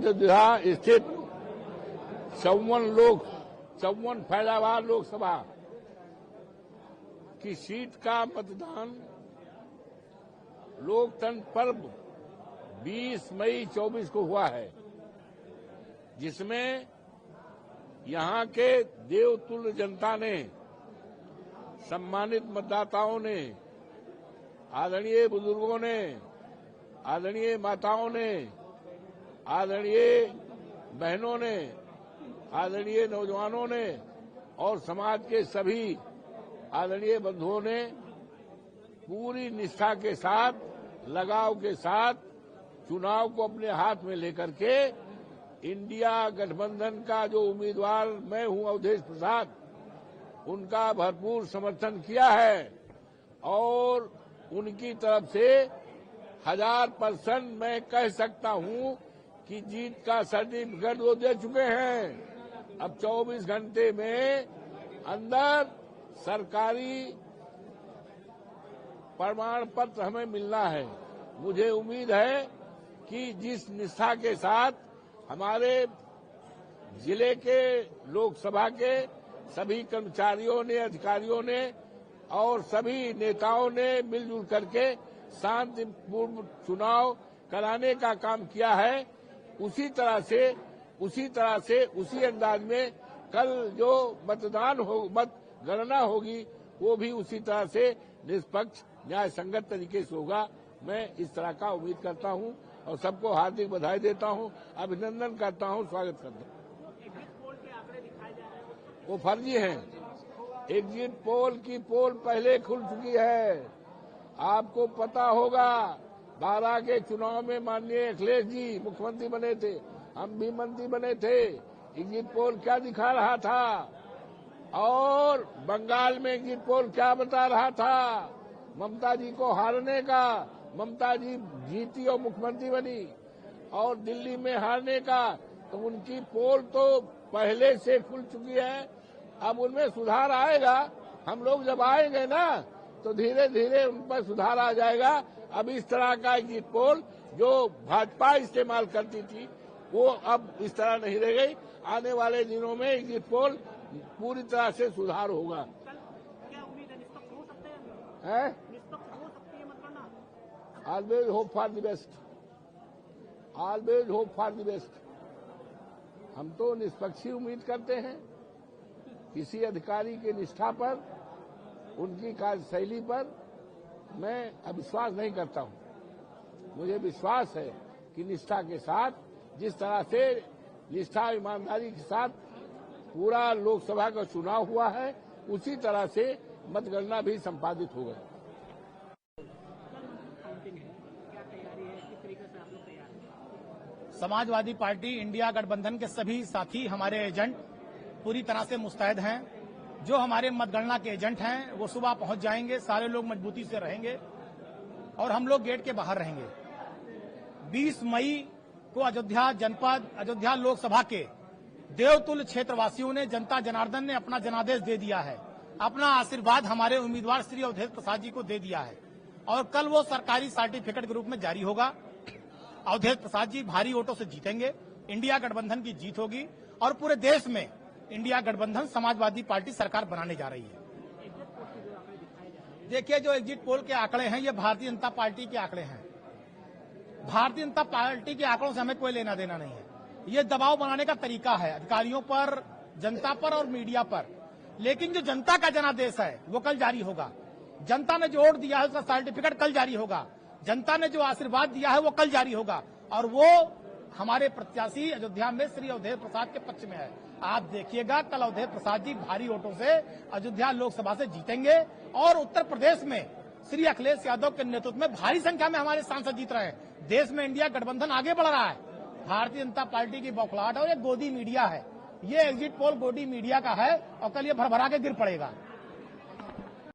अयोध्या स्थित 54 फैजाबाद लोकसभा की सीट का मतदान लोकतंत्र पर्व 20 मई 24 को हुआ है, जिसमें यहां के देवतुल्य जनता ने, सम्मानित मतदाताओं ने, आदरणीय बुजुर्गों ने, आदरणीय माताओं ने, आदरणीय बहनों ने, आदरणीय नौजवानों ने और समाज के सभी आदरणीय बंधुओं ने पूरी निष्ठा के साथ, लगाव के साथ चुनाव को अपने हाथ में लेकर के इंडिया गठबंधन का जो उम्मीदवार मैं हूं अवधेश प्रसाद, उनका भरपूर समर्थन किया है और उनकी तरफ से 1000% मैं कह सकता हूं कि जीत का सर्टिफिकेट वो दे चुके हैं। अब 24 घंटे में अंदर सरकारी प्रमाण पत्र हमें मिलना है। मुझे उम्मीद है कि जिस निष्ठा के साथ हमारे जिले के लोकसभा के सभी कर्मचारियों ने, अधिकारियों ने और सभी नेताओं ने मिलजुल करके शांतिपूर्ण चुनाव कराने का काम किया है, उसी तरह से उसी अंदाज में कल जो मतगणना होगी वो भी उसी तरह से निष्पक्ष न्याय संगत तरीके से होगा। मैं इस तरह का उम्मीद करता हूं और सबको हार्दिक बधाई देता हूं, अभिनंदन करता हूं, स्वागत करता हूं। वो फर्जी हैं। एग्जिट पोल की पोल पहले खुल चुकी है। आपको पता होगा 12 के चुनाव में माननीय अखिलेश जी मुख्यमंत्री बने थे, हम भी मंत्री बने थे। एग्जिट पोल क्या दिखा रहा था और बंगाल में एग्जिट पोल क्या बता रहा था? ममता जी को हारने का। ममता जी जीती और मुख्यमंत्री बनी और दिल्ली में हारने का, तो उनकी पोल तो पहले से खुल चुकी है। अब उनमें सुधार आएगा। हम लोग जब आएंगे ना तो धीरे धीरे उन पर सुधार आ जाएगा। अब इस तरह का एग्जिट पोल जो भाजपा इस्तेमाल करती थी वो अब इस तरह नहीं रह गई। आने वाले दिनों में एग्जिट पोल पूरी तरह से सुधार होगा। क्या उम्मीद है, निष्पक्ष हो सकते हैं? निष्पक्ष हो सकती है मतगणना? Always hope for the best, always hope for the best. हम तो निष्पक्ष ही उम्मीद करते हैं। किसी अधिकारी की निष्ठा पर, उनकी कार्यशैली पर मैं अविश्वास नहीं करता हूं। मुझे विश्वास है कि निष्ठा के साथ, जिस तरह से निष्ठा ईमानदारी के साथ पूरा लोकसभा का चुनाव हुआ है, उसी तरह से मतगणना भी संपादित होगा। समाजवादी पार्टी इंडिया गठबंधन के सभी साथी, हमारे एजेंट पूरी तरह से मुस्तैद हैं। जो हमारे मतगणना के एजेंट हैं वो सुबह पहुंच जाएंगे। सारे लोग मजबूती से रहेंगे और हम लोग गेट के बाहर रहेंगे। 20 मई को अयोध्या जनपद, अयोध्या लोकसभा के देवतुल्य क्षेत्रवासियों ने, जनता जनार्दन ने अपना जनादेश दे दिया है, अपना आशीर्वाद हमारे उम्मीदवार श्री अवधेश प्रसाद जी को दे दिया है और कल वो सरकारी सर्टिफिकेट के रूप में जारी होगा। अवधेश प्रसाद जी भारी वोटों से जीतेंगे। इंडिया गठबंधन की जीत होगी और पूरे देश में इंडिया गठबंधन समाजवादी पार्टी सरकार बनाने जा रही है। देखिए, जो एग्जिट पोल के आंकड़े हैं ये भारतीय जनता पार्टी के आंकड़े हैं। भारतीय जनता पार्टी के आंकड़ों से हमें कोई लेना देना नहीं है। ये दबाव बनाने का तरीका है अधिकारियों पर, जनता पर और मीडिया पर। लेकिन जो जनता का जनादेश है वो कल जारी होगा। जनता ने जो वोट दिया है उसका सर्टिफिकेट कल जारी होगा। जनता ने जो आशीर्वाद दिया है वो कल जारी होगा और वो हमारे प्रत्याशी अयोध्या में श्री अवधेश प्रसाद के पक्ष में है। आप देखिएगा कल अवधेश प्रसाद जी भारी वोटों से अयोध्या लोकसभा से जीतेंगे और उत्तर प्रदेश में श्री अखिलेश यादव के नेतृत्व में भारी संख्या में हमारे सांसद जीत रहे हैं। देश में इंडिया गठबंधन आगे बढ़ रहा है। भारतीय जनता पार्टी की बौखलाहट और एक गोदी मीडिया है। ये एग्जिट पोल गोदी मीडिया का है और कल ये भरभरा के गिर पड़ेगा।